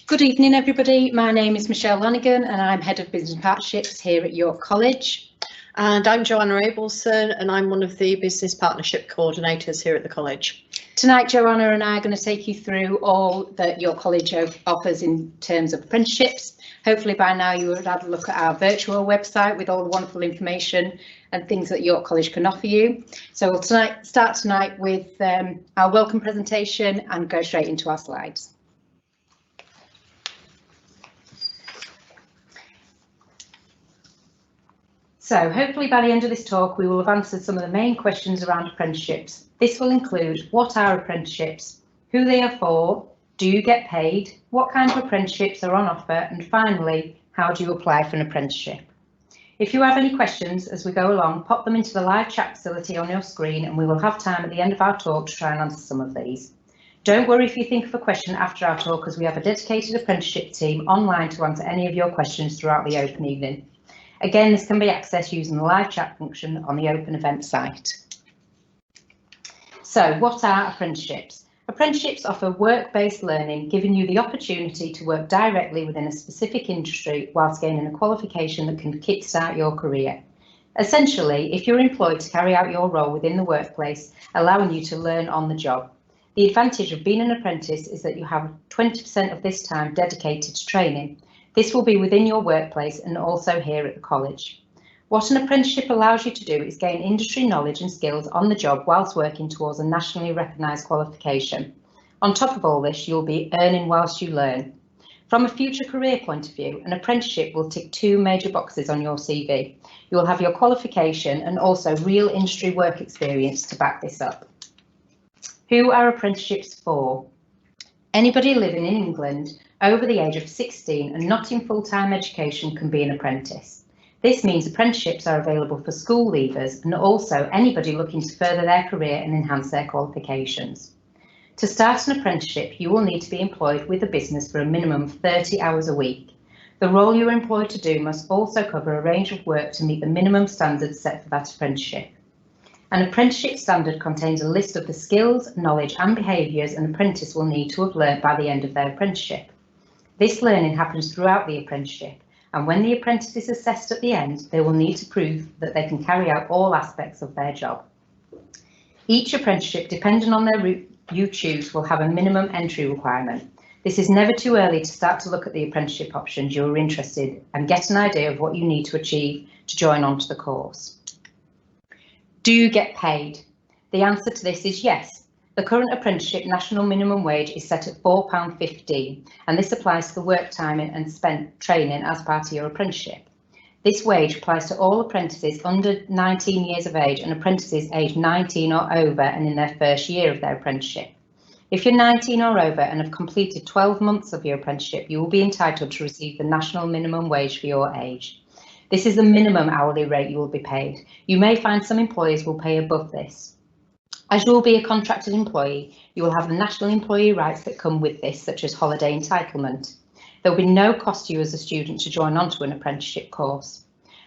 Good evening, everybody. My name is Michelle Lanigan and I'm Head of Business Partnerships here at York College. And I'm Joanna Abelson and I'm one of the Business Partnership Coordinators here at the college. Tonight, Joanna and I are going to take you through all that your college offers in terms of apprenticeships. Hopefully by now you would have had a look at our virtual website with all the wonderful information and things that York College can offer you. So we'll start tonight with our welcome presentation and go straight into our slides. So hopefully by the end of this talk, we will have answered some of the main questions around apprenticeships. This will include what are apprenticeships, who they are for, do you get paid, what kind of apprenticeships are on offer, and finally, how do you apply for an apprenticeship? If you have any questions as we go along, pop them into the live chat facility on your screen and we will have time at the end of our talk to try and answer some of these. Don't worry if you think of a question after our talk, as we have a dedicated apprenticeship team online to answer any of your questions throughout the open evening. Again, this can be accessed using the live chat function on the open event site. So what are apprenticeships? Apprenticeships offer work-based learning, giving you the opportunity to work directly within a specific industry whilst gaining a qualification that can kickstart your career. Essentially, if you're employed to carry out your role within the workplace, allowing you to learn on the job. The advantage of being an apprentice is that you have 20% of this time dedicated to training. This will be within your workplace and also here at the college. What an apprenticeship allows you to do is gain industry knowledge and skills on the job whilst working towards a nationally recognised qualification. On top of all this, you'll be earning whilst you learn. From a future career point of view, an apprenticeship will tick two major boxes on your CV. You will have your qualification and also real industry work experience to back this up. Who are apprenticeships for? Anybody living in England over the age of 16 and not in full-time education can be an apprentice. This means apprenticeships are available for school leavers and also anybody looking to further their career and enhance their qualifications. To start an apprenticeship, you will need to be employed with a business for a minimum of 30 hours a week. The role you are employed to do must also cover a range of work to meet the minimum standards set for that apprenticeship. An apprenticeship standard contains a list of the skills, knowledge and behaviours an apprentice will need to have learned by the end of their apprenticeship. This learning happens throughout the apprenticeship, and when the apprentice is assessed at the end, they will need to prove that they can carry out all aspects of their job. Each apprenticeship, depending on their route you choose, will have a minimum entry requirement. This is never too early to start to look at the apprenticeship options you're interested in and get an idea of what you need to achieve to join onto the course. Do you get paid? The answer to this is yes. The current apprenticeship national minimum wage is set at £4.15, and this applies to the work time and spent training as part of your apprenticeship. This wage applies to all apprentices under 19 years of age and apprentices aged 19 or over and in their first year of their apprenticeship. If you're 19 or over and have completed 12 months of your apprenticeship, you will be entitled to receive the national minimum wage for your age. This is the minimum hourly rate you will be paid. You may find some employers will pay above this. As you will be a contracted employee, you will have the national employee rights that come with this, such as holiday entitlement. There will be no cost to you as a student to join onto an apprenticeship course.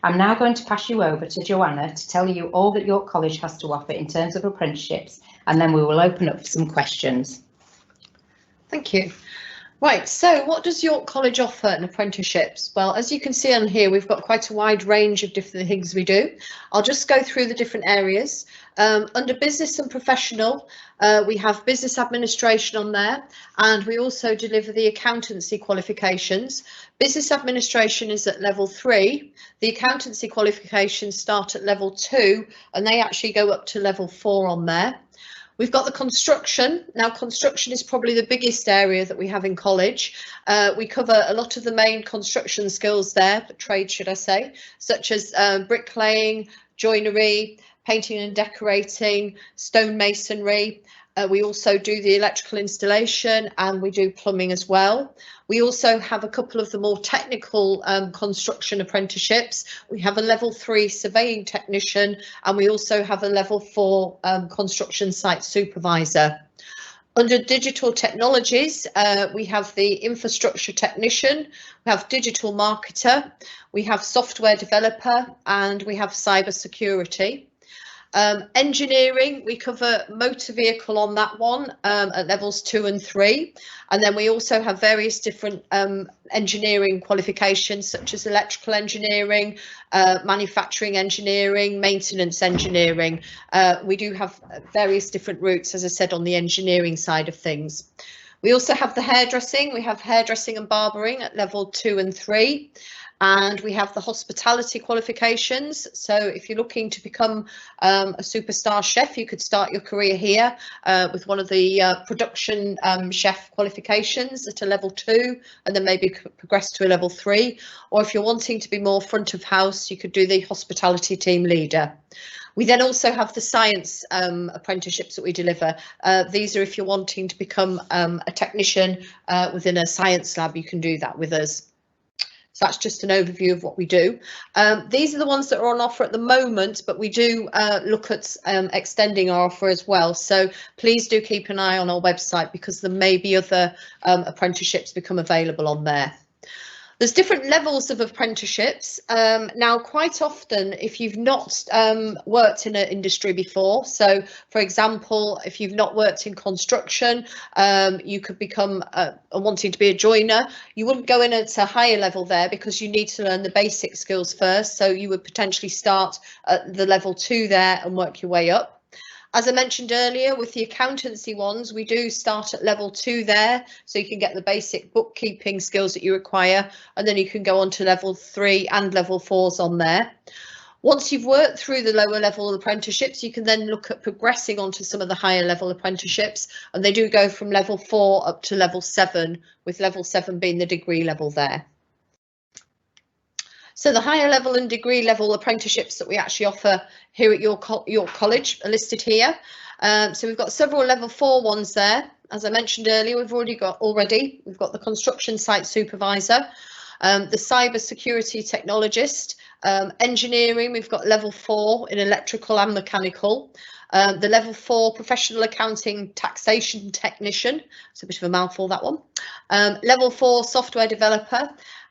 I'm now going to pass you over to Joanna to tell you all that York College has to offer in terms of apprenticeships, and then we will open up for some questions. Thank you. Right, so what does York College offer in apprenticeships? Well, as you can see on here, we've got quite a wide range of different things we do. I'll just go through the different areas. Under business and professional, we have business administration on there, and we also deliver the accountancy qualifications. Business administration is at level 3. The accountancy qualifications start at level 2, and they actually go up to level 4 on there. We've got the construction. Now, construction is probably the biggest area that we have in college. We cover a lot of the main construction skills there, trade should I say, such as bricklaying, joinery, painting and decorating, stonemasonry. We also do the electrical installation and we do plumbing as well. We also have a couple of the more technical construction apprenticeships. We have a level 3 surveying technician and we also have a level 4 construction site supervisor. Under digital technologies, we have the infrastructure technician, we have digital marketer, we have software developer and we have cyber security. Engineering, we cover motor vehicle on that one at levels 2 and 3, and then we also have various different engineering qualifications such as electrical engineering, manufacturing engineering, maintenance engineering. We do have various different routes, as I said, on the engineering side of things. We also have the hairdressing. We have hairdressing and barbering at level 2 and 3. And we have the hospitality qualifications. So if you're looking to become a superstar chef, you could start your career here with one of the production chef qualifications at a level 2, and then maybe progress to a level 3. Or if you're wanting to be more front of house, you could do the hospitality team leader. We then also have the science apprenticeships that we deliver. These are if you're wanting to become a technician within a science lab, you can do that with us. So that's just an overview of what we do. These are the ones that are on offer at the moment, but we do look at extending our offer as well. So please do keep an eye on our website because there may be other apprenticeships become available on there. There's different levels of apprenticeships. Now, quite often, if you've not worked in an industry before, so for example, if you've not worked in construction, you could become wanting to be a joiner. You wouldn't go in at a higher level there because you need to learn the basic skills first. So you would potentially start at the level 2 there and work your way up. As I mentioned earlier, with the accountancy ones, we do start at level 2 there, so you can get the basic bookkeeping skills that you require, and then you can go on to level 3 and level 4s on there. Once you've worked through the lower level apprenticeships, you can then look at progressing onto some of the higher level apprenticeships, and they do go from level 4 up to level 7, with level 7 being the degree level there. So the higher level and degree level apprenticeships that we actually offer here at York College are listed here. So we've got several level 4 ones there. As I mentioned earlier, we've got the construction site supervisor, the cyber security technologist, engineering, we've got level 4 in electrical and mechanical. The level 4 professional accounting taxation technician, it's a bit of a mouthful, that one. Level 4 software developer,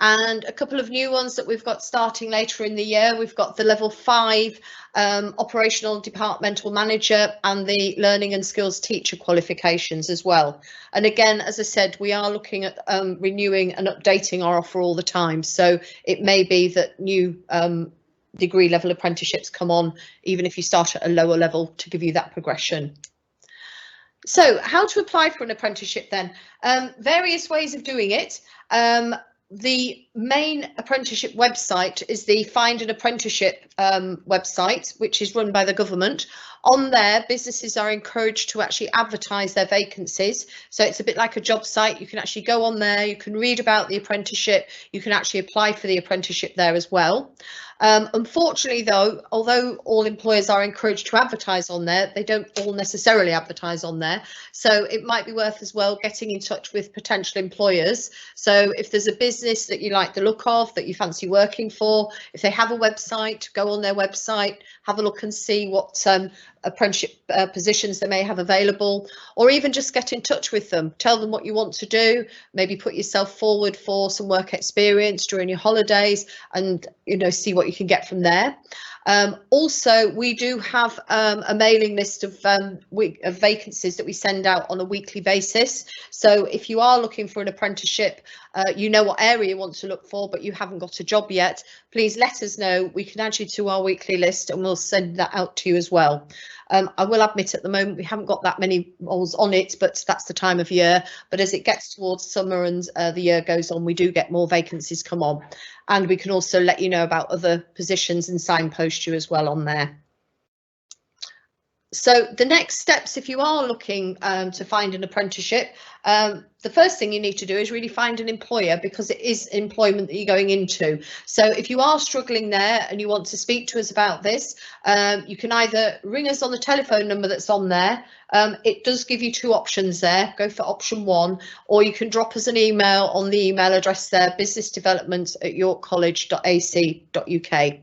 and a couple of new ones that we've got starting later in the year. We've got the level 5 operational departmental manager and the learning and skills teacher qualifications as well. And again, as I said, we are looking at renewing and updating our offer all the time. So it may be that new degree level apprenticeships come on, even if you start at a lower level, to give you that progression. So how to apply for an apprenticeship then? Various ways of doing it. The main apprenticeship website is the Find an Apprenticeship website, which is run by the government. On there, businesses are encouraged to actually advertise their vacancies. So it's a bit like a job site. You can actually go on there, you can read about the apprenticeship, you can actually apply for the apprenticeship there as well. Unfortunately, though, although all employers are encouraged to advertise on there, they don't all necessarily advertise on there. So it might be worth as well getting in touch with potential employers. So if there's a business that you like the look of, that you fancy working for, if they have a website, go on their website, have a look and see what apprenticeship positions they may have available, or even just get in touch with them, tell them what you want to do, maybe put yourself forward for some work experience during your holidays, and see what you can get from there. Also, we do have a mailing list of vacancies that we send out on a weekly basis. So if you are looking for an apprenticeship, you know what area you want to look for, but you haven't got a job yet, please let us know. We can add you to our weekly list and we'll send that out to you as well. I will admit at the moment we haven't got that many roles on it, but that's the time of year. But as it gets towards summer and the year goes on, we do get more vacancies come on. And we can also let you know about other positions and signpost you as well on there. So the next steps, if you are looking to find an apprenticeship, the first thing you need to do is really find an employer, because it is employment that you're going into. So if you are struggling there and you want to speak to us about this, you can either ring us on the telephone number that's on there. It does give you 2 options there. Go for option 1, or you can drop us an email on the email address there, businessdevelopment@yorkcollege.ac.uk.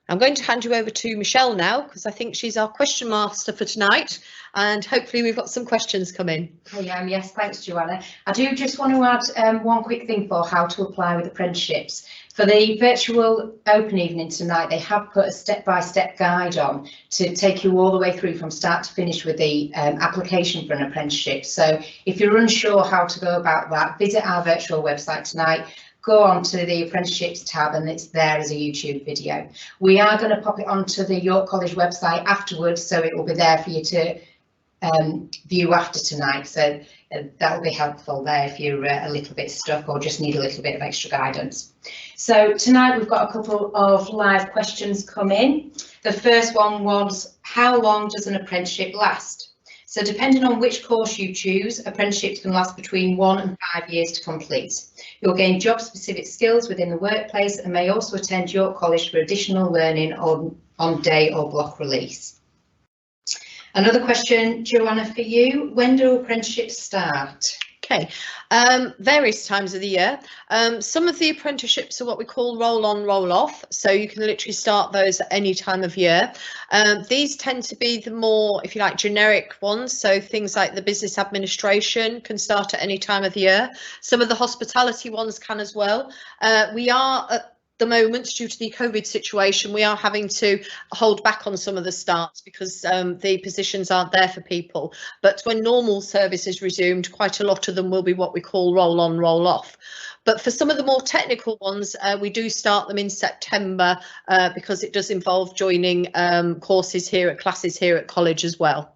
I'm going to hand you over to Michelle now, because I think she's our question master for tonight, and hopefully we've got some questions come in. Yes, thanks, Joanna. I do just want to add one quick thing for how to apply with apprenticeships. For the virtual open evening tonight, they have put a step-by-step guide on to take you all the way through from start to finish with the application for an apprenticeship. So if you're unsure how to go about that, visit our virtual website tonight. Go on to the apprenticeships tab and it's there as a YouTube video. We are going to pop it onto the York College website afterwards, so it will be there for you to view after tonight. So that will be helpful there if you're a little bit stuck or just need a little bit of extra guidance. So tonight we've got a couple of live questions come in. The first one was, how long does an apprenticeship last? So depending on which course you choose, apprenticeships can last between 1 and 5 years to complete. You'll gain job-specific skills within the workplace and may also attend York College for additional learning on day or block release. Another question, Joanna, for you. When do apprenticeships start? Okay, various times of the year. Some of the apprenticeships are what we call roll on, roll off. So you can literally start those at any time of year. These tend to be the more, if you like, generic ones. So things like the business administration can start at any time of the year. Some of the hospitality ones can as well. We are at the moment, due to the COVID situation, we are having to hold back on some of the starts because the positions aren't there for people. But when normal service is resumed, quite a lot of them will be what we call roll on, roll off. But for some of the more technical ones, we do start them in September because it does involve joining classes here at college as well.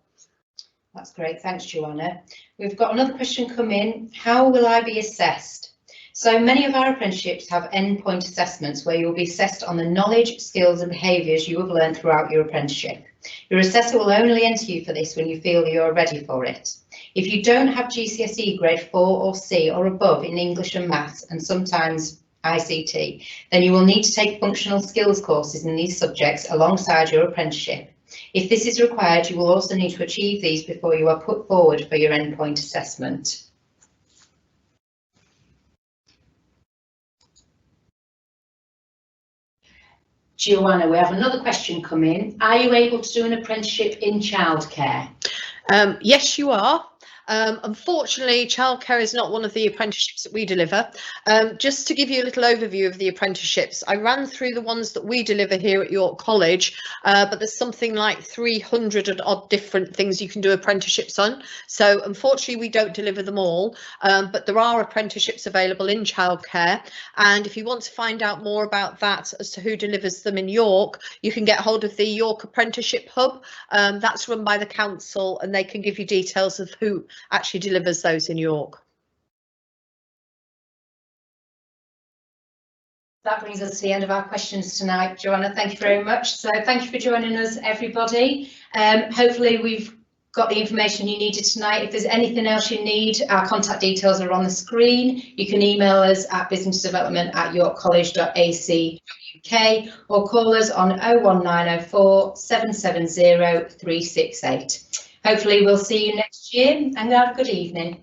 That's great, thanks, Joanna. We've got another question come in. How will I be assessed? So many of our apprenticeships have endpoint assessments where you'll be assessed on the knowledge, skills and behaviours you have learned throughout your apprenticeship. Your assessor will only enter you for this when you feel you're ready for it. If you don't have GCSE grade 4 or C or above in English and Maths and sometimes ICT, then you will need to take functional skills courses in these subjects alongside your apprenticeship. If this is required, you will also need to achieve these before you are put forward for your endpoint assessment. Joanna, we have another question come in. Are you able to do an apprenticeship in childcare? Yes, you are. Unfortunately, childcare is not one of the apprenticeships that we deliver. Just to give you a little overview of the apprenticeships, I ran through the ones that we deliver here at York College, but there's something like 300 and odd different things you can do apprenticeships on. So unfortunately, we don't deliver them all, but there are apprenticeships available in childcare. And if you want to find out more about that as to who delivers them in York, you can get hold of the York Apprenticeship Hub. That's run by the council and they can give you details of who actually delivers those in York. That brings us to the end of our questions tonight, Joanna. Thank you very much. So thank you for joining us, everybody. Hopefully we've got the information you needed tonight. If there's anything else you need, our contact details are on the screen. You can email us at businessdevelopment@yorkcollege.ac.uk or call us on 01904 770 368. Hopefully we'll see you next year and have a good evening.